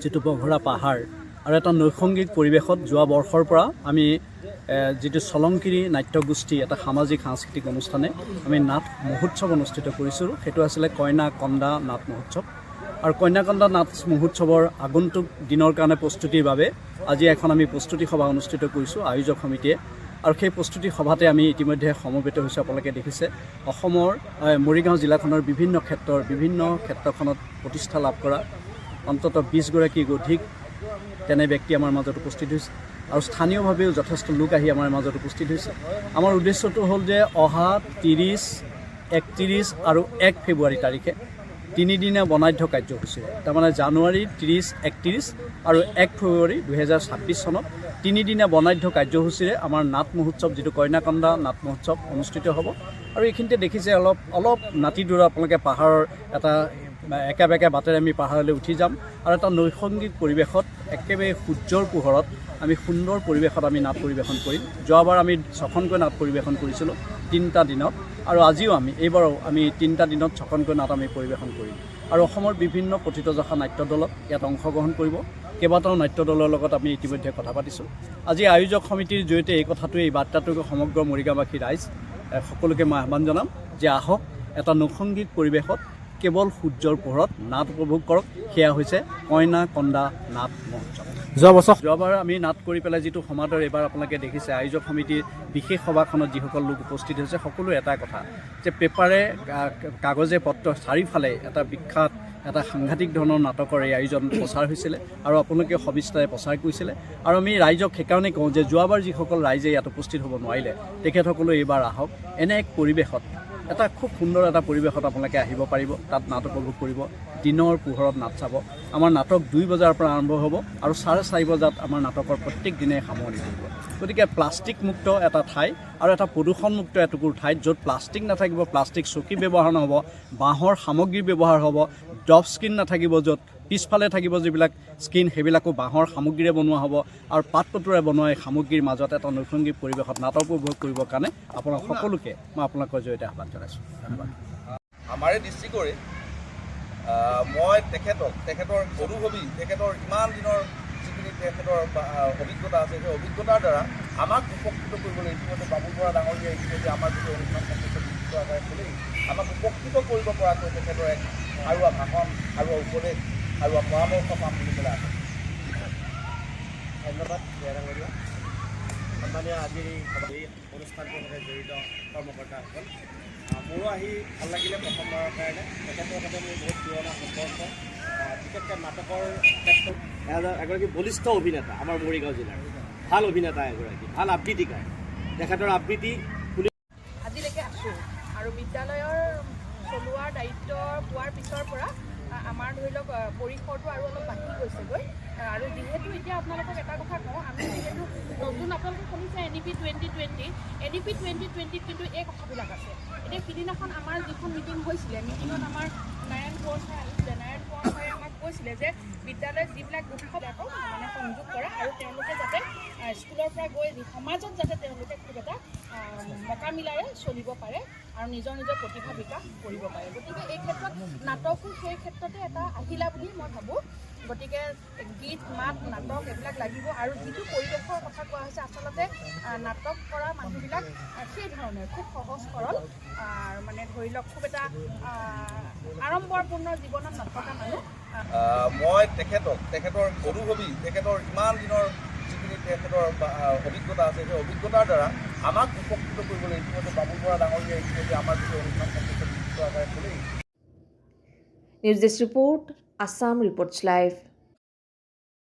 যিটো বঘৰা পাহাৰ আৰু এটা নৈসংগিক পৰিৱেশত যোৱা বৰ্ষৰ পৰা আমি যিটো চলংকিৰি নাট্যগোষ্ঠী এটা সামাজিক সাংস্কৃতিক অনুষ্ঠানে আমি নাট মহোৎসৱ অনুষ্ঠিত কৰিছোঁ। সেইটো আছিলে কইনা কন্দা নাট মহোৎসৱ। আৰু কইনা কন্দা নাট মহোৎসৱৰ আগন্তুক দিনৰ কাৰণে প্ৰস্তুতিৰ বাবে আজি এখন আমি প্ৰস্তুতি সভা অনুষ্ঠিত কৰিছোঁ আয়োজক সমিতিয়ে। আৰু সেই প্ৰস্তুতি সভাতে আমি ইতিমধ্যে সমবেত হৈছোঁ। আপোনালোকে দেখিছে অসমৰ মৰিগাঁও জিলাখনৰ বিভিন্ন ক্ষেত্ৰখনত প্ৰতিষ্ঠা লাভ কৰা অন্ততঃ 20 গৰাকীৰ অধিক তেনে ব্যক্তি আমাৰ মাজত উপস্থিত হৈছে আৰু স্থানীয়ভাৱেও যথেষ্ট লোক আহি আমাৰ মাজত উপস্থিত হৈছে। আমাৰ উদ্দেশ্যটো হ'ল যে অহা 30, 31 আৰু 1 ফেব্ৰুৱাৰী তাৰিখে 3 দিনীয়া বৰ্ণাঢ্য কাৰ্যসূচীৰে তাৰমানে জানুৱাৰী 30, 31 আৰু 1 ফেব্ৰুৱাৰী 2026 চনত 3 দিনীয়া বৰ্ণাঢ্য কাৰ্যসূচীৰে আমাৰ নাট মহোৎসৱ যিটো কইনাকন্দা নাট মহোৎসৱ অনুষ্ঠিত হ'ব। আৰু এইখিনিতে দেখিছে অলপ নাতিদূৰ আপোনালোকে পাহাৰৰ এটা একে বেঁকে বাটেৰে আমি পাহাৰলৈ উঠি যাম আৰু এটা নৈসংগিক পৰিৱেশত একেবাৰে সূৰ্যৰ পোহৰত আমি সুন্দৰ পৰিৱেশত আমি নাট পৰিৱেশন কৰিম। যোৱাবাৰ আমি 6খনকৈ নাট পৰিৱেশন কৰিছিলোঁ 3টা দিনত আৰু আজিও এইবাৰো আমি 3টা দিনত 6খনকৈ নাট আমি পৰিৱেশন কৰিম। আৰু অসমৰ বিভিন্ন পতিতযশা নাট্য দলত ইয়াত অংশগ্ৰহণ কৰিব। কেইবাটাও নাট্য দলৰ লগত আমি ইতিমধ্যে কথা পাতিছোঁ। আজি আয়োজক সমিতিৰ জৰিয়তে এই বাৰ্তাটোকে সমগ্ৰ মৰিগাঁওবাসী ৰাইজ সকলোকে মই আহ্বান জনাম যে আহক এটা নৈসংগিক পৰিৱেশত কেৱল সূৰ্যৰ পোহৰত নাট উপভোগ কৰক। সেয়া হৈছে কইনা কন্দা নাট মহোৎসৱ। যোৱাবাৰ আমি নাট কৰি পেলাই যিটো সমাদৰ এইবাৰ আপোনালোকে দেখিছে আয়োজক সমিতিৰ বিশেষ সভাখনত যিসকল লোক উপস্থিত হৈছে সকলো এটা কথা যে পেপাৰে কাগজে পত্ৰ চাৰিওফালে এটা বিখ্যাত এটা সাংঘাতিক ধৰণৰ নাটকৰ এই আয়োজন প্ৰচাৰ হৈছিলে আৰু আপোনালোকে সবিস্তাৰে প্ৰচাৰ কৰিছিলে। আৰু আমি ৰাইজক সেইকাৰণে কওঁ যে যোৱাবাৰ যিসকল ৰাইজে ইয়াত উপস্থিত হ'ব নোৱাৰিলে তেখেতসকলে এইবাৰ আহক। এনে এক পৰিৱেশত এটা খুব সুন্দৰ এটা পৰিৱেশত আপোনালোকে আহিব পাৰিব, তাত নাট উপভোগ কৰিব, দিনৰ পোহৰত নাট চাব। আমাৰ নাটক 2 বজাৰ পৰা আৰম্ভ হ'ব আৰু 4:30 বজাত আমাৰ নাটকৰ প্ৰত্যেক দিনে সামৰণি কৰিব। গতিকে প্লাষ্টিক মুক্ত এটা ঠাই আৰু এটা প্ৰদূষণমুক্ত এটুকুৰ ঠাইত য'ত প্লাষ্টিক নাথাকিব, প্লাষ্টিক চকী ব্যৱহাৰ নহ'ব, বাঁহৰ সামগ্ৰী ব্যৱহাৰ হ'ব, ড্ৰপ স্ক্ৰীন নাথাকিব, য'ত পিছফালে থাকিব যিবিলাক স্ক্ৰীন সেইবিলাকো বাঁহৰ সামগ্ৰীৰে বনোৱা হ'ব আৰু পাত পতুৰে বনোৱা এই সামগ্ৰীৰ মাজত এটা নৈসংগিক পৰিৱেশত নাটক উপভোগ কৰিবৰ কাৰণে আপোনাক সকলোকে মই আপোনালোকৰ জৰিয়তে আহ্বান জনাইছোঁ। ধন্যবাদ। আমাৰে দৃষ্টিকৰে মই তেখেতৰ অনুভৱী তেখেতৰ ইমান দিনৰ যিখিনি তেখেতৰ অভিজ্ঞতা আছে সেই অভিজ্ঞতাৰ দ্বাৰা আমাক উপকৃত কৰিবলৈ ইতিমধ্যে বাবুল বৰা ডাঙৰীয়া ইতিমধ্যে আমাৰ যিটো অনুষ্ঠান নিশ্চিত আকাৰে চলি আমাক উপকৃত কৰিব পৰাকৈ তেখেতৰ এক আৰু ভাষণ আৰু উপদেশ আৰু পৰামৰ্শ পাম বুলি পেলাই আছে। ধন্যবাদ ডাঙৰীয়া। সন্মানীয় আজিৰ এই অনুষ্ঠানটোৰ সৈতে জড়িত কৰ্মকৰ্তাসকল, মোৰো আহি ভাল লাগিলে প্ৰথমবাৰৰ কাৰণে। তেখেতৰ সৈতে মোৰ বহুত পুৰণা সম্পৰ্ক, বিশেষকৈ নাটকৰ ক্ষেত্ৰত এগৰাকী বলিষ্ঠ অভিনেতা আমাৰ মৰিগাঁও জিলাৰ, ভাল অভিনেতা এগৰাকী, ভাল আবৃত্তিকাৰ। তেখেতৰ আবৃত্তি আজিলৈকে আছোঁ আৰু বিদ্যালয়ৰ চলোৱাৰ দায়িত্ব পোৱাৰ পিছৰ পৰা আমাৰ ধৰি লওক পৰিসৰটো আৰু অলপ বাঢ়ি গৈছেগৈ। আৰু যিহেতু এতিয়া আপোনালোকক এটা কথা কওঁ, আমি যিহেতু নতুন আপোনালোকে শুনিছে NEP 2020 কিন্তু এই কথাবিলাক আছে। এতিয়া সিদিনাখন আমাৰ যিখন মিটিং হৈছিলে, মিটিঙত আমাৰ নাৰায়ণ কোঁৱৰ ছাৰ আহিছিলে। নাৰায়ণ কোঁৱৰ ছাৰে আমাক কৈছিলে যে বিদ্যালয়ত যিবিলাক উৎসৱবিলাকক মানে সংযোগ কৰা আৰু তেওঁলোকে যাতে স্কুলৰ পৰা গৈ সমাজত যাতে তেওঁলোকে খুব এটা মকামিলাৰে চলিব পাৰে আৰু নিজৰ প্ৰতিভা বিকাশ কৰিব পাৰে। গতিকে এই ক্ষেত্ৰত নাটকো সেই ক্ষেত্ৰতে এটা আহিলা বুলি মই ভাবোঁ। গতিকে গীত মাত নাটক এইবিলাক লাগিব আৰু যিটো পৰিৱেশৰ কথা কোৱা হৈছে আচলতে নাটক কৰা মানুহবিলাক সেই ধৰণে খুব সহজ সৰল মানে ধৰি লওক খুব এটা আড়ম্বৰপূৰ্ণ জীৱনত নথকা মানুহ। মই তেখেতৰ অনুভৱী তেখেতৰ ইমান দিনৰ যিখিনি তেখেতৰ অভিজ্ঞতা আছে সেই অভিজ্ঞতাৰ দ্বাৰা আমাক উপকৃত কৰিবলৈ ইতিমধ্যে বাবুল বৰা ডাঙৰীয়া ইতিমধ্যে আমাৰ যিটো অনুষ্ঠান নিশ্চিত আকাৰে চলি। News desk report, Assam Reports Live.